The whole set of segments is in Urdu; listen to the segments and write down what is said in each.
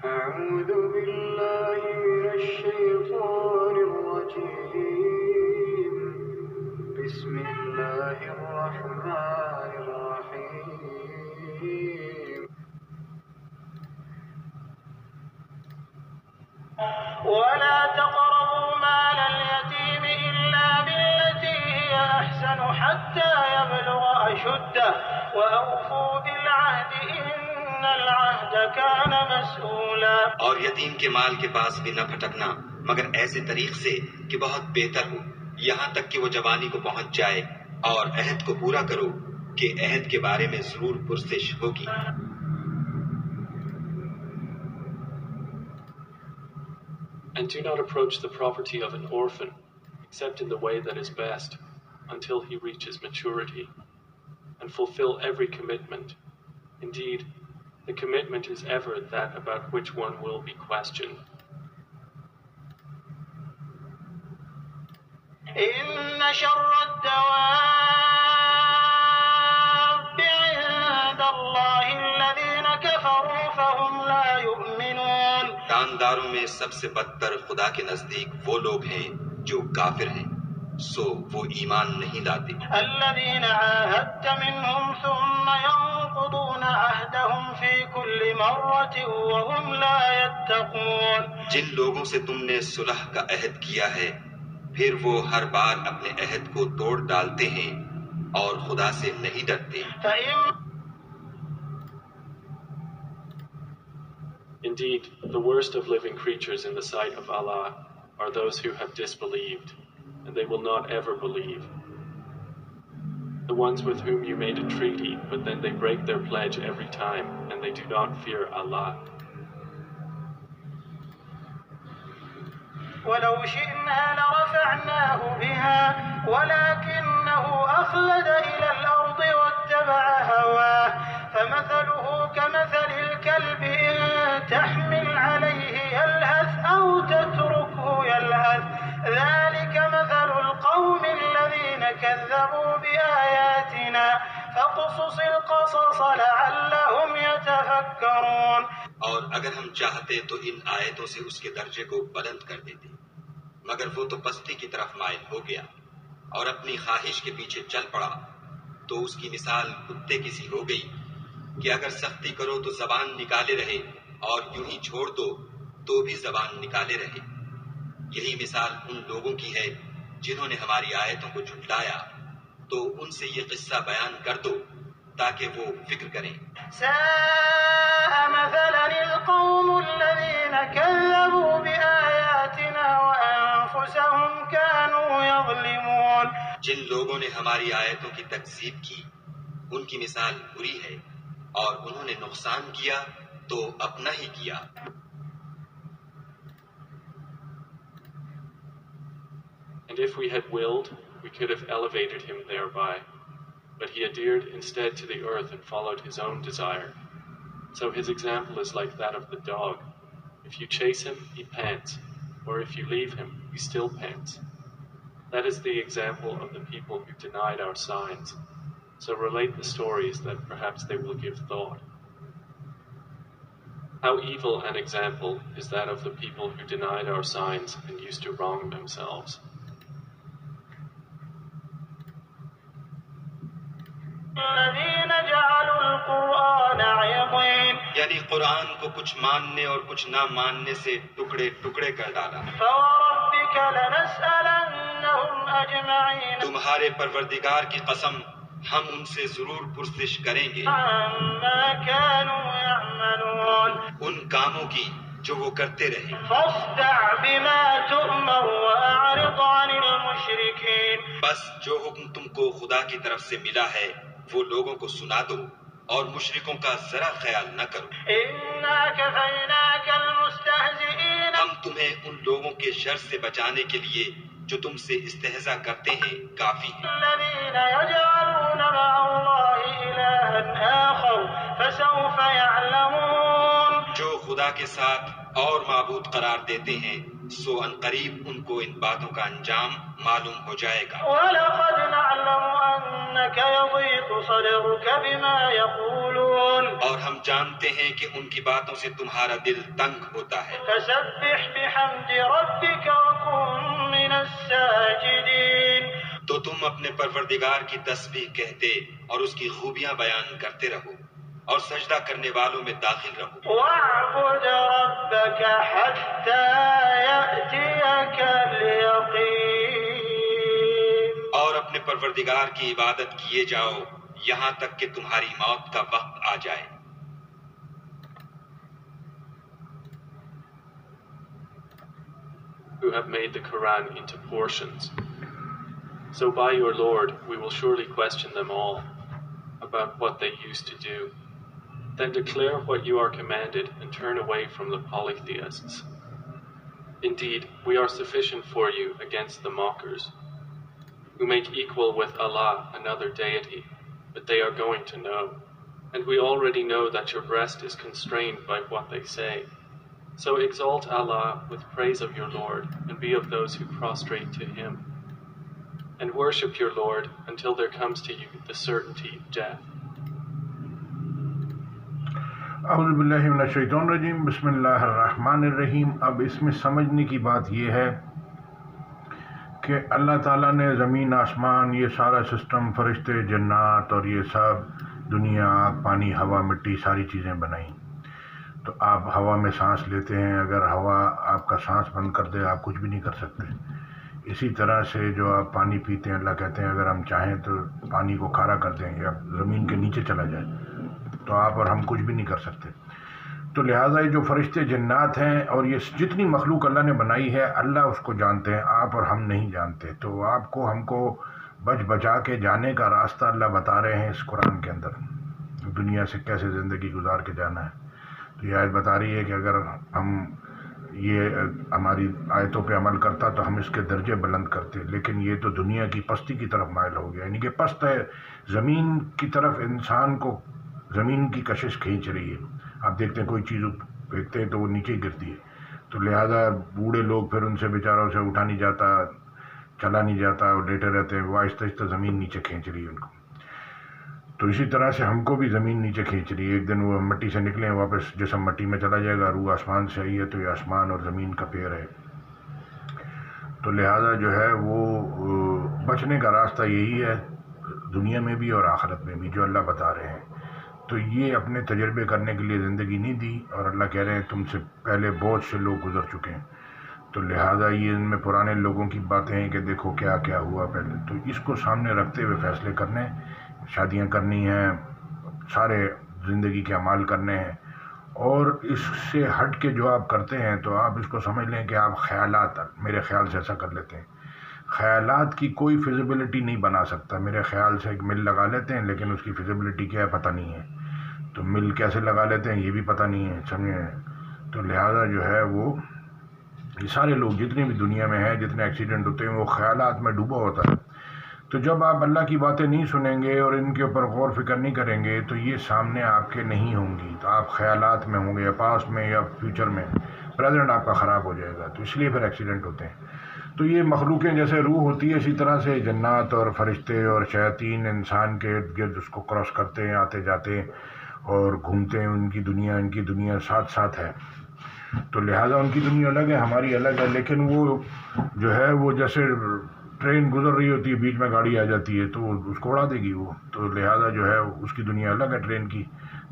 أعوذ بالله من الشيطان الرجيم بسم الله الرحمن الرحيم ولا تقربوا مال اليتيم إلا بالتي هي أحسن حتى يبلغ أشده وأوفوا بالعهد إن العهد كان مسؤولا. اور یتیم کے مال کے پاس بھی نہ پھٹکنا مگر ایسے طریق سے کہ بہت بہتر ہو یہاں تک کہ وہ جوانی کو پہنچ جائے، اور عہد کو پورا کرو کہ عہد کے بارے میں ضرور پرسش ہوگی. And do not approach the property of an orphan except in the way that is best until he reaches maturity, and fulfill every commitment. Indeed, the commitment is ever that about which one will be questioned. إن شر الدواب عند الله الذين كفروا فهم لا يؤمنون. جانداروں میں سب سے بدتر خدا کے نزدیک وہ لوگ ہیں جو کافر ہیں، سو وہ ایمان نہیں لاتے. الذين عاهدت منهم ثم ينقضون عهدهم في كل مرة وهم لا يتقون. جن لوگوں سے تم نے صلح کا عہد کیا ہے پھر وہ ہر بار اپنے عہد کو توڑ ڈالتے ہیں اور خدا سے نہیں ڈرتے. Indeed, the worst of living creatures in the sight of Allah are those who have disbelieved, and they will not ever believe. The ones with whom you made a treaty, but then they break their pledge every time, and they do not fear Allah. ولو شئنا لرفعناه بها ولكنه أخلد إلى الأرض واتبع هواه فمثله كمثل الكلب إن تحمل عليه يلهث أو تتركه يلهث ذلك مثل القوم الذين كذبوا بآياتنا فاقصص القصص لعلهم يتفكرون. اور اگر ہم چاہتے تو ان آیتوں سے اس کے درجے کو بلند کر دیتے، مگر وہ تو پستی کی طرف مائل ہو گیا اور اپنی خواہش کے پیچھے چل پڑا، تو اس کی مثال کتے کی سی ہو گئی کہ اگر سختی کرو تو زبان نکالے رہے اور یوں ہی چھوڑ دو تو بھی زبان نکالے رہے. یہی مثال ان لوگوں کی ہے جنہوں نے ہماری آیتوں کو جھٹلایا، تو ان سے یہ قصہ بیان کر دو تاکہ وہ فکر کریں. ساء مثلا القوم الذين كذبوا بآياتنا وأنفسهم كانوا يظلمون. جن لوگوں نے ہماری آیتوں کی تکذیب کی ان کی مثال بری ہے، اور انہوں نے نقصان کیا تو اپنا ہی کیا. And if we had willed, we could have elevated him thereby. But he adhered instead to the earth and followed his own desire. So his example is like that of the dog. If you chase him, he pants, or if you leave him, he still pants. That is the example of the people who denied our signs. So relate the stories that perhaps they will give thought. How evil an example is that of the people who denied our signs and used to wrong themselves. الذين جعلوا القرآن عضين. یعنی قرآن کو کچھ ماننے اور کچھ نہ ماننے سے ٹکڑے ٹکڑے کر ڈالا. فوربك لنسألنهم أجمعين. تمہارے پروردگار کی قسم ہم ان سے ضرور پرسش کریں گے عما كانوا يعملون. ان کاموں کی جو وہ کرتے رہے. فاصدع بما تؤمر وأعرض عن المشركين. بس جو حکم تم کو خدا کی طرف سے ملا ہے وہ لوگوں کو سنا دو اور مشرکوں کا ذرا خیال نہ کرو. إنا كفيناك المستهزئين. ہم تمہیں ان لوگوں کے شر سے بچانے کے لیے جو تم سے استہزاء کرتے ہیں کافی ہیں. الذين يجعلون مع الله إلها آخر فسوف يعلمون. جو خدا کے ساتھ اور معبود قرار دیتے ہیں سو ان قریب ان کو ان باتوں کا انجام معلوم ہو جائے گا. وَلَقَدْ نَعْلَمُ أَنَّكَ يَضِيقُ صَدْرُكَ بِمَا يَقُولُونَ. يستكبرون اور ہم جانتے ہیں کہ ان کی باتوں سے تمہارا دل تنگ ہوتا ہے، فسبح بحمد ربك وكن من الساجدين تو تم اپنے پروردگار کی تسبیح کہتے اور اس کی خوبیاں بیان کرتے رہو اور سجدہ کرنے والوں میں داخل رہو، واعبد ربك حتى يأتيك اليقين اور اپنے پروردگار کی عبادت کیے جاؤ یہاں تک کہ تمہاری موت کا وقت آ جائے۔ Who have made the Quran into portions. So by your Lord we will surely question them all about what they used to do. Then declare what you are commanded and turn away from the polytheists. Indeed, we are sufficient for you against the mockers, who make equal with Allah another deity, but they are going to know. And we already know that your breast is constrained by what they say. So exalt Allah with praise of your Lord, and be of those who prostrate to Him. And worship your Lord until there comes to you the certainty of death. اعوذ باللہ من الشیطان الرجیم، بسم اللہ الرحمن الرحیم۔ اب اس میں سمجھنے کی بات یہ ہے کہ اللہ تعالیٰ نے زمین، آسمان، یہ سارا سسٹم، فرشتے، جنات اور یہ سب دنیا، آگ، پانی، ہوا، مٹی، ساری چیزیں بنائیں۔ تو آپ ہوا میں سانس لیتے ہیں، اگر ہوا آپ کا سانس بند کر دے آپ کچھ بھی نہیں کر سکتے۔ اسی طرح سے جو آپ پانی پیتے ہیں، اللہ کہتے ہیں اگر ہم چاہیں تو پانی کو کھارا کر دیں یا زمین کے نیچے چلا جائے تو آپ اور ہم کچھ بھی نہیں کر سکتے۔ تو لہٰذا یہ جو فرشتے، جنات ہیں اور یہ جتنی مخلوق اللہ نے بنائی ہے، اللہ اس کو جانتے ہیں، آپ اور ہم نہیں جانتے۔ تو آپ کو، ہم کو بچا کے جانے کا راستہ اللہ بتا رہے ہیں اس قرآن کے اندر، دنیا سے کیسے زندگی گزار کے جانا ہے۔ تو یہ آیت بتا رہی ہے کہ اگر ہم یہ ہماری آیتوں پہ عمل کرتا تو ہم اس کے درجے بلند کرتے، لیکن یہ تو دنیا کی پستی کی طرف مائل ہو گیا، یعنی کہ پست ہے، زمین کی طرف انسان کو زمین کی کشش کھینچ رہی ہے۔ آپ دیکھتے ہیں کوئی چیز پھینکتے ہیں تو وہ نیچے گرتی ہے، تو لہٰذا بوڑھے لوگ پھر ان سے بیچاروں سے اٹھا نہیں جاتا، چلا نہیں جاتا، اور لیٹے رہتے ہیں، وہ آہستہ آہستہ زمین نیچے کھینچ رہی ہے ان کو۔ تو اسی طرح سے ہم کو بھی زمین نیچے کھینچ رہی ہے، ایک دن وہ مٹی سے نکلیں واپس جسم مٹی میں چلا جائے گا، روح آسمان سے آئی ہے تو یہ آسمان اور زمین کا پیر ہے۔ تو لہٰذا جو ہے وہ بچنے کا راستہ یہی ہے، دنیا میں بھی اور آخرت میں بھی، جو اللہ بتا رہے ہیں۔ تو یہ اپنے تجربے کرنے کے لیے زندگی نہیں دی، اور اللہ کہہ رہے ہیں تم سے پہلے بہت سے لوگ گزر چکے ہیں، تو لہٰذا یہ ان میں پرانے لوگوں کی باتیں ہیں کہ دیکھو کیا کیا ہوا پہلے۔ تو اس کو سامنے رکھتے ہوئے فیصلے کرنے، شادیاں کرنی ہیں، سارے زندگی کے اعمال کرنے ہیں، اور اس سے ہٹ کے جو آپ کرتے ہیں تو آپ اس کو سمجھ لیں کہ آپ خیالات، میرے خیال سے ایسا کر لیتے ہیں۔ خیالات کی کوئی فیزیبلٹی نہیں بنا سکتا۔ میرے خیال سے ایک مل لگا لیتے ہیں لیکن اس کی فیزیبلٹی کیا ہے پتہ نہیں ہے، تو مل کیسے لگا لیتے ہیں یہ بھی پتہ نہیں ہے، سمجھے؟ تو لہٰذا جو ہے وہ یہ سارے لوگ جتنے بھی دنیا میں ہیں، جتنے ایکسیڈنٹ ہوتے ہیں، وہ خیالات میں ڈوبا ہوتا ہے۔ تو جب آپ اللہ کی باتیں نہیں سنیں گے اور ان کے اوپر غور فکر نہیں کریں گے تو یہ سامنے آپ کے نہیں ہوں گی، تو آپ خیالات میں ہوں گے، یا پاسٹ میں یا فیوچر میں، پریزنٹ آپ کا خراب ہو جائے گا، تو اس لیے پھر ایکسیڈنٹ ہوتے ہیں۔ تو یہ مخلوقیں جیسے روح ہوتی ہے، اسی طرح سے جنات اور فرشتے اور شیاطین انسان کے ارد گرد اس کو کراس کرتے ہیں، آتے جاتے ہیں اور گھومتے ہیں، ان کی دنیا ساتھ ساتھ ہے۔ تو لہٰذا ان کی دنیا الگ ہے، ہماری الگ ہے، لیکن وہ جو ہے وہ جیسے ٹرین گزر رہی ہوتی ہے، بیچ میں گاڑی آ جاتی ہے تو اس کو اڑا دے گی وہ، تو لہٰذا جو ہے اس کی دنیا الگ ہے، ٹرین کی،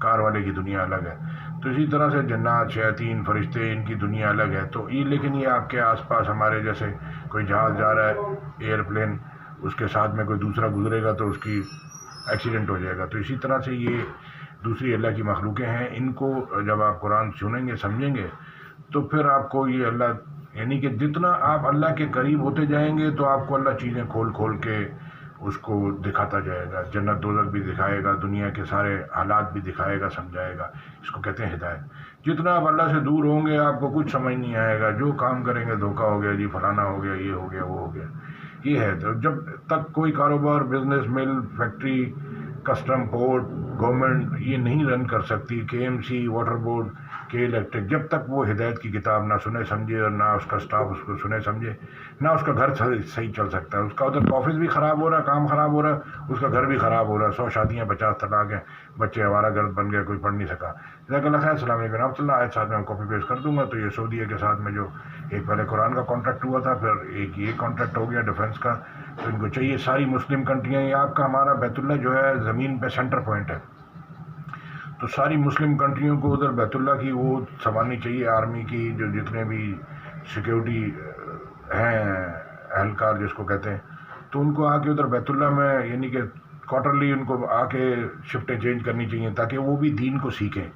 کار والے کی دنیا الگ ہے۔ تو اسی طرح سے جنات، شیاطین، فرشتے، ان کی دنیا الگ ہے۔ تو یہ لیکن یہ آپ کے آس پاس ہمارے جیسے کوئی جہاز جا رہا ہے، ایئرپلین، اس کے ساتھ میں کوئی دوسرا گزرے گا تو اس کی ایکسیڈنٹ ہو جائے گا۔ تو اسی طرح سے یہ دوسری اللہ کی مخلوقیں ہیں، ان کو جب آپ قرآن سنیں گے، سمجھیں گے، تو پھر آپ کو یہ اللہ، یعنی کہ جتنا آپ اللہ کے قریب ہوتے جائیں گے تو آپ کو اللہ چیزیں کھول کھول کے اس کو دکھاتا جائے گا، جنت دوزخ بھی دکھائے گا، دنیا کے سارے حالات بھی دکھائے گا، سمجھائے گا۔ اس کو کہتے ہیں ہدایت۔ جتنا آپ اللہ سے دور ہوں گے آپ کو کچھ سمجھ نہیں آئے گا، جو کام کریں گے دھوکہ ہو گیا جی، فلانا ہو گیا، یہ ہو گیا، وہ ہو گیا، یہ ہے۔ تو جب تک کوئی کاروبار، بزنس، مل، فیکٹری، کسٹم، پورٹ، گورنمنٹ یہ نہیں رن کر سکتی، KMC، واٹر بورڈ، کہ الیکٹرک جب تک وہ ہدایت کی کتاب نہ سنے سمجھے اور نہ اس کا سٹاف اس کو سنے سمجھے، نہ اس کا گھر صحیح چل سکتا ہے. اس کا ادھر آفس بھی خراب ہو رہا، کام خراب ہو رہا، اس کا گھر بھی خراب ہو رہا، 100 شادیاں، 50 طلاق ہیں، بچے آوارہ گرد بن گئے، کوئی پڑھ نہیں سکا. جزاک اللہ خیر. السلام علیکم ورحمۃ اللہ. آج ساتھ میں کاپی پیسٹ کر دوں گا. تو یہ سعودیہ کے ساتھ میں جو ایک پہلے قرآن کا کانٹریکٹ ہوا تھا، پھر ایک یہ کانٹریکٹ ہو گیا ڈیفنس کا. تو ان کو چاہیے ساری مسلم کنٹریاں، یہ آپ کا ہمارا بیت اللہ جو ہے زمین پہ سینٹر پوائنٹ ہے، تو ساری مسلم کنٹریوں کو ادھر بیت اللہ کی وہ سنبھالنی چاہیے. آرمی کی جو جتنے بھی سیکیورٹی ہیں اہلکار جس کو کہتے ہیں، تو ان کو آ کے ادھر بیت اللہ میں یعنی کہ کوارٹرلی ان کو آ کے شفٹیں چینج کرنی چاہیے تاکہ وہ بھی دین کو سیکھیں.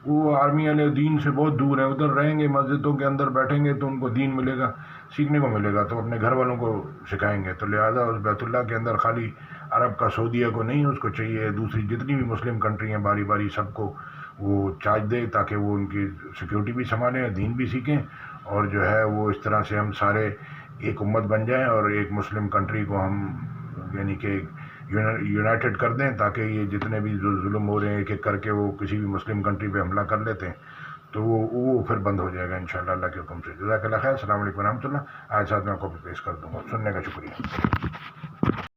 وہ آرمی والے دین سے بہت دور ہیں، ادھر رہیں گے مسجدوں کے اندر بیٹھیں گے تو ان کو دین ملے گا، سیکھنے کو ملے گا، تو اپنے گھر والوں کو سکھائیں گے. تو لہٰذا اس بیت اللہ کے اندر خالی عرب کا سعودیہ کو نہیں، اس کو چاہیے دوسری جتنی بھی مسلم کنٹری ہیں باری باری سب کو وہ چارج دے تاکہ وہ ان کی سیکیورٹی بھی سنبھالیں، دین بھی سیکھیں، اور جو ہے وہ اس طرح سے ہم سارے ایک امت بن جائیں اور ایک مسلم کنٹری کو ہم یعنی کہ یونائٹڈ کر دیں تاکہ یہ جتنے بھی ظلم ہو رہے ہیں ایک ایک کر کے وہ کسی بھی مسلم کنٹری پہ حملہ کر لیتے ہیں تو وہ پھر بند ہو جائے گا انشاءاللہ اللہ کے حکم سے. جزاک اللہ خیر. السلام علیکم ورحمۃ اللہ. آج ساتھ میں کاپی پیسٹ کر دوں گا. سننے کا شکریہ.